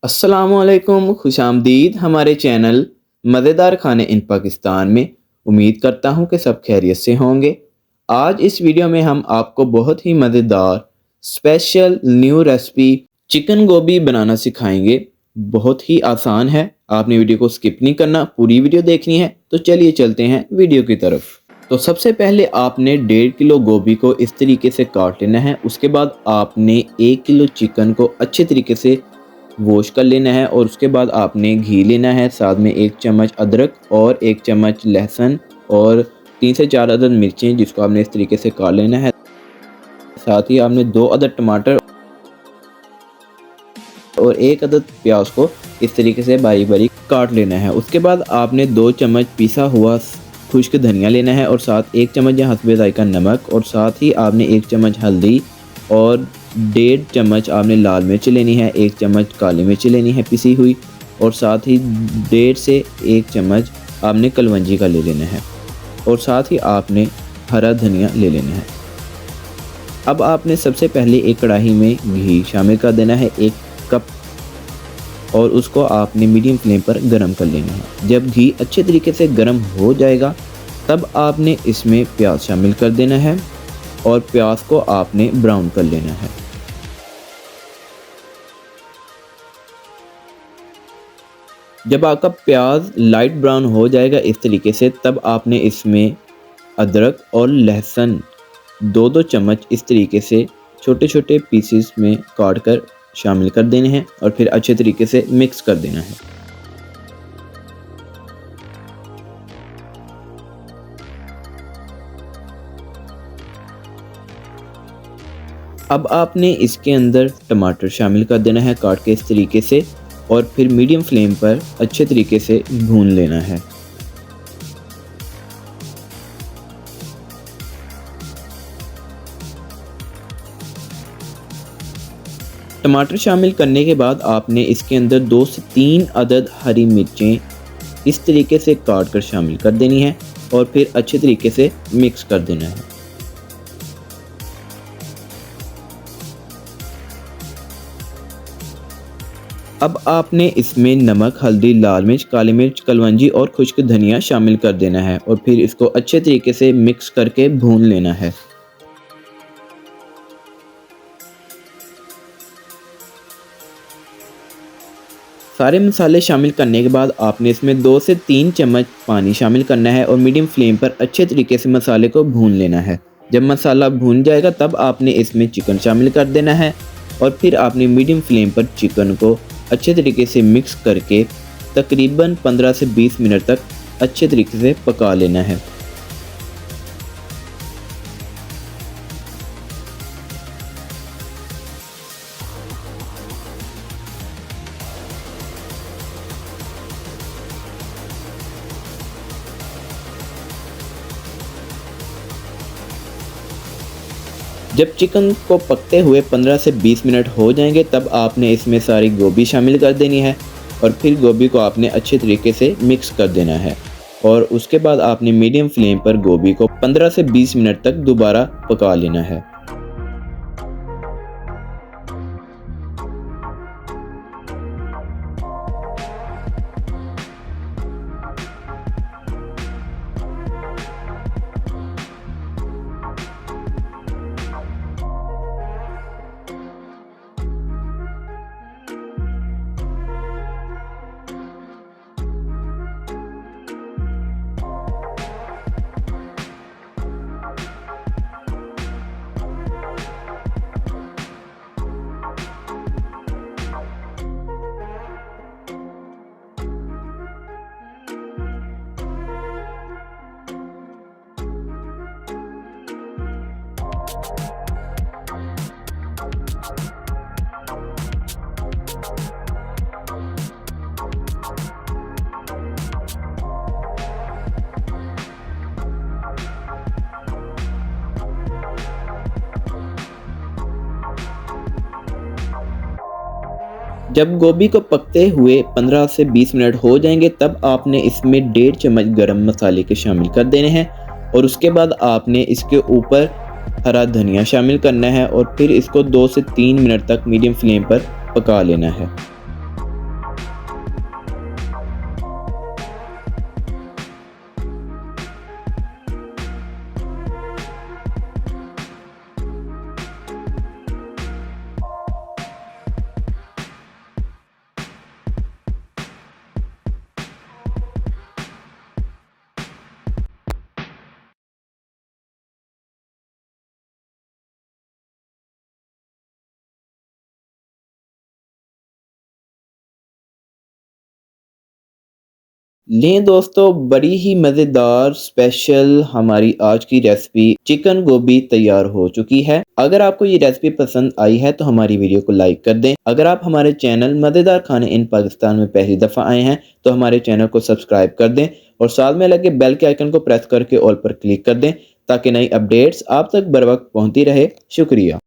अस्सलामुअलैकुम, खुशामदीद हमारे चैनल मज़ेदार खाने इन पाकिस्तान में। उम्मीद करता हूँ कि सब खैरियत से होंगे। आज इस वीडियो में हम आपको बहुत ही मज़ेदार स्पेशल न्यू रेसिपी चिकन गोभी बनाना सिखाएंगे। बहुत ही आसान है, आपने वीडियो को स्किप नहीं करना, पूरी वीडियो देखनी है। तो चलिए चलते हैं वीडियो की तरफ। तो सबसे पहले आपने 1.5 किलो गोभी को इस तरीके से काट लेना है। उसके बाद आपने 1 किलो चिकन को अच्छे तरीके से वॉश कर लेना है और उसके बाद आपने घी लेना है, साथ में 1 चम्मच अदरक और 1 चम्मच लहसुन और 3 से 4 अदद मिर्चें जिसको आपने इस तरीके से काट लेना है। साथ ही आपने 2 अदद टमाटर और 1 अदद प्याज को इस तरीके से बारीक बारीक काट लेना है। उसके बाद आपने 2 चम्मच पिसा हुआ खुश्क धनिया लेना है और साथ 1 चम्मच हस्बे जायका नमक और साथ ही आपने 1 चम्मच हल्दी और 1.5 चम्मच आपने लाल मिर्च लेनी है, 1 चम्मच काली मिर्च लेनी है पिसी हुई और साथ ही 1.5 से 1 चम्मच आपने कलवंजी का ले लेना है और साथ ही आपने हरा धनिया ले लेना है। अब आपने सबसे पहले एक कढ़ाई में घी शामिल कर देना है 1 कप और उसको आपने मीडियम फ्लेम पर गर्म कर लेना है। जब घी अच्छे तरीके से गर्म हो जाएगा तब आपने इसमें प्याज शामिल कर देना है और प्याज को आपने ब्राउन कर लेना है। जब आपका प्याज लाइट ब्राउन हो जाएगा इस तरीके से, तब आपने इसमें अदरक और लहसुन 2-2 चम्मच इस तरीके से छोटे छोटे पीसेस में काट कर शामिल कर देने हैं और फिर अच्छे तरीके से मिक्स कर देना है। अब आपने इसके अंदर टमाटर शामिल कर देना है काट के इस तरीके से और फिर मीडियम फ्लेम पर अच्छे तरीके से भून लेना है। टमाटर शामिल करने के बाद आपने इसके अंदर 2 से 3 अदद हरी मिर्चें इस तरीके से काट कर शामिल कर देनी है और फिर अच्छे तरीके से मिक्स कर देना है। अब आपने इसमें नमक, हल्दी, लाल मिर्च, काली मिर्च, कलवंजी और खुश्क धनिया शामिल कर देना है और फिर इसको अच्छे तरीके से मिक्स करके भून लेना है। सारे मसाले शामिल करने के बाद आपने इसमें 2 से 3 चम्मच पानी शामिल करना है और मीडियम फ्लेम पर अच्छे तरीके से मसाले को भून लेना है। जब मसाला भून जाएगा तब आपने इसमें चिकन शामिल कर देना है और फिर आपने मीडियम फ्लेम पर चिकन को अच्छे तरीके से मिक्स करके तकरीबन 15 से 20 मिनट तक अच्छे तरीके से पका लेना है। जब चिकन को पकते हुए 15 से 20 मिनट हो जाएंगे तब आपने इसमें सारी गोभी शामिल कर देनी है और फिर गोभी को आपने अच्छे तरीके से मिक्स कर देना है और उसके बाद आपने मीडियम फ्लेम पर गोभी को 15 से 20 मिनट तक दोबारा पका लेना है। जब गोभी को पकते हुए 15 से 20 मिनट हो जाएंगे तब आपने इसमें 1.5 चम्मच गरम मसाले के शामिल कर देने हैं और उसके बाद आपने इसके ऊपर हरा धनिया शामिल करना है और फिर इसको 2 से 3 मिनट तक मीडियम फ्लेम पर पका लेना है। लें दोस्तों, बड़ी ही मज़ेदार स्पेशल हमारी आज की रेसिपी चिकन गोभी तैयार हो चुकी है। अगर आपको ये रेसिपी पसंद आई है तो हमारी वीडियो को लाइक कर दें। अगर आप हमारे चैनल मज़ेदार खाने इन पाकिस्तान में पहली दफ़ा आए हैं तो हमारे चैनल को सब्सक्राइब कर दें और साथ में लगे बेल के आइकन को प्रेस करके ऑल पर क्लिक कर दें ताकि नई अपडेट्स आप तक बर वक्त पहुँचती रहे। शुक्रिया।